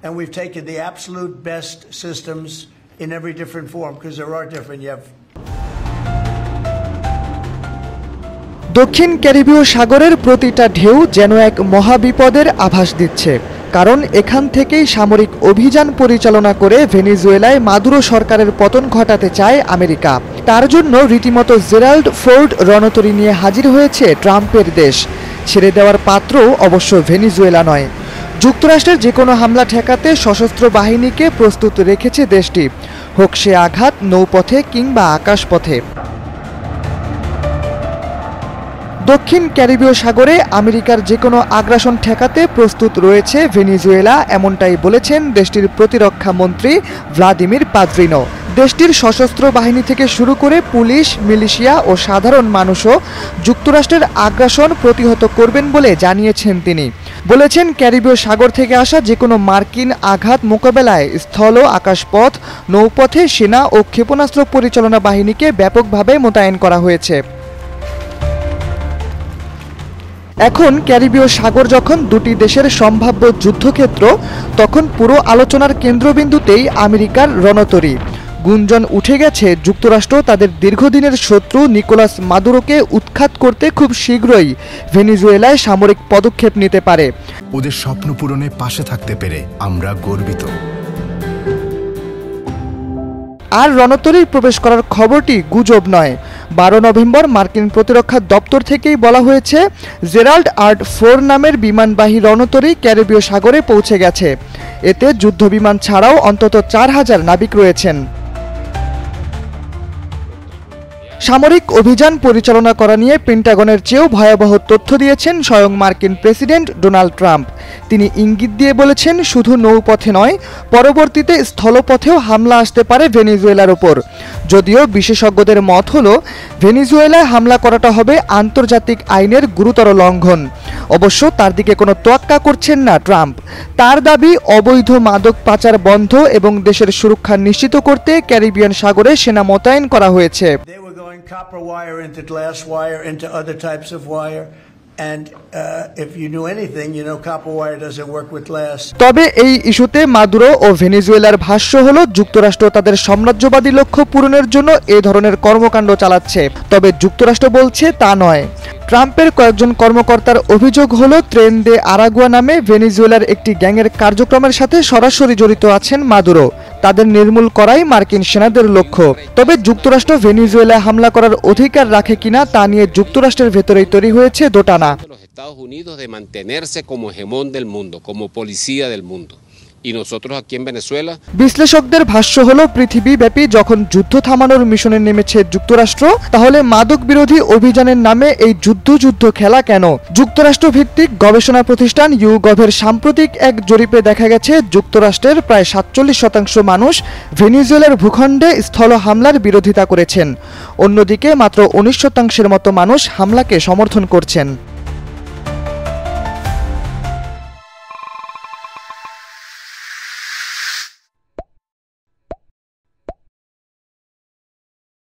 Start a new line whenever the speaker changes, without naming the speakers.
And we've taken the absolute best systems in every different form because there are different. You have
দক্ষিণ ক্যারিবীয় সাগরের প্রতিটা ঢেউ যেন এক মহাবিপদের আভাস দিচ্ছে, কারণ এখান থেকেই সামরিক অভিযান পরিচালনা করে ভেনেজুয়েলায় মাদুরো সরকারের পতন ঘটাতে চায় আমেরিকা। তার জন্য রীতিমতো জেরাল্ড ফোর্ড রণতরী নিয়ে হাজির হয়েছে ট্রাম্পের দেশ। ছেড়ে দেওয়ার পাত্র অবশ্য ভেনেজুয়েলা নয়। যুক্তরাষ্ট্রের যে কোনো হামলা ঠেকাতে সশস্ত্র বাহিনীকে প্রস্তুত রেখেছে দেশটি, হোক সে আঘাত নৌপথে কিংবা আকাশপথে। দক্ষিণ ক্যারিবীয় সাগরে আমেরিকার যে কোনো আগ্রাসন ঠেকাতে প্রস্তুত রয়েছে ভেনেজুয়েলা, এমনটাই বলেছেন দেশটির প্রতিরক্ষা মন্ত্রী ভ্লাদিমির পাদ্রিনো। দেশটির সশস্ত্র বাহিনী থেকে শুরু করে পুলিশ, মিলিশিয়া ও সাধারণ মানুষও যুক্তরাষ্ট্রের আগ্রাসন প্রতিহত করবেন বলে জানিয়েছেন তিনি। বলেছেন, ক্যারিবীয় সাগর থেকে আসা যে কোনো মার্কিন আঘাত মোকাবেলায় স্থল, আকাশপথ, নৌপথে সেনা ও ক্ষেপণাস্ত্র পরিচালনা বাহিনীকে ব্যাপকভাবে মোতায়েন করা হয়েছে। এখন ক্যারিবীয় সাগর যখন দুটি দেশের সম্ভাব্য যুদ্ধক্ষেত্র, তখন পুরো আলোচনার কেন্দ্রবিন্দুতেই আমেরিকার রণতরী। গুঞ্জন উঠে গেছে যুক্তরাষ্ট্র তাদের দীর্ঘদিনের শত্রু নিকোলাস মাদুরোকে উৎখাত করতে খুব শীঘ্রই ভেনেজুয়েলায় সামরিক পদক্ষেপ নিতে পারে।
ওদের স্বপ্ন পূরণে পাশে থাকতে পেরে আমরা গর্বিত।
আর রণতরীর প্রবেশ করার খবরটি গুজব নয়। 12 নভেম্বর মার্কিন প্রতিরক্ষা দপ্তর থেকেই বলা হয়েছে, জেরাল্ড আর্ট 4 নামের বিমানবাহী রণতরী ক্যারিবীয় সাগরে পৌঁছে গেছে। এতে যুদ্ধবিমান ছাড়াও অন্তত 4000 নাবিক রয়েছেন। সামরিক অভিযান পরিচালনা করা নিয়ে পেন্টাগনের চেয়েও ভয়াবহ তথ্য দিয়েছেন স্বয়ং মার্কিন প্রেসিডেন্ট ডোনাল্ড ট্রাম্প। তিনি ইঙ্গিত দিয়ে বলেছেন, শুধু নৌপথে নয়, পরবর্তীতে স্থলপথেও হামলা আসতে পারে ভেনেজুয়েলার ওপর। যদিও বিশেষজ্ঞদের মত হলো, ভেনেজুয়েলায় হামলা করাটা হবে আন্তর্জাতিক আইনের গুরুতর লঙ্ঘন। অবশ্য তার দিকে কোনো তোয়াক্কা করছেন না ট্রাম্প। তার দাবি, অবৈধ মাদক পাচার বন্ধ এবং দেশের সুরক্ষা নিশ্চিত করতে ক্যারিবিয়ান সাগরে সেনা মোতায়েন করা হয়েছে।
Copper wire into glass wire into other types of wire, and if you knew anything, you know copper wire doesn't work with glass.
তবে এই ইস্যুতে মাদুরো ও ভেনেজুয়েলার ভাষ্য হলো, যুক্তরাষ্ট্র তাদের সাম্রাজ্যবাদী লক্ষ্য পূরণের জন্য এই ধরনের কর্মকাণ্ড চালাচ্ছে। তবে যুক্তরাষ্ট্র বলছে তা নয়। ট্রাম্পের কয়েকজন কর্মকর্তার অভিযোগ হলো, ট্রেন দে আরাগুয়া নামে ভেনেজুয়েলার একটি গ্যাংয়ের কার্যক্রমের সাথে সরাসরি জড়িত আছেন মাদুরো। তাদের নির্মূল করাই মার্কিন সেনাদের লক্ষ্য। তবে যুক্তরাষ্ট্র ভেনেজুয়েলায় হামলা করার অধিকার রাখে কিনা তা নিয়ে যুক্তরাষ্ট্রের ভেতরেই তৈরি হয়েছে দোটানা। বিশ্লেষকদের ভাষ্য হলো, পৃথিবীব্যাপী যখন যুদ্ধ থামানোর মিশনে নেমেছে যুক্তরাষ্ট্র, তাহলে মাদক বিরোধী অভিযানের নামে এই যুদ্ধ খেলা কেন? যুক্তরাষ্ট্র ভিত্তিক গবেষণা প্রতিষ্ঠান ইউগভের সাম্প্রতিক এক জরিপে দেখা গেছে, যুক্তরাষ্ট্রের প্রায় 47% মানুষ ভেনেজুয়েলার ভূখণ্ডে স্থল হামলার বিরোধিতা করেছেন। অন্যদিকে মাত্র 19% মতো মানুষ হামলাকে সমর্থন করছেন।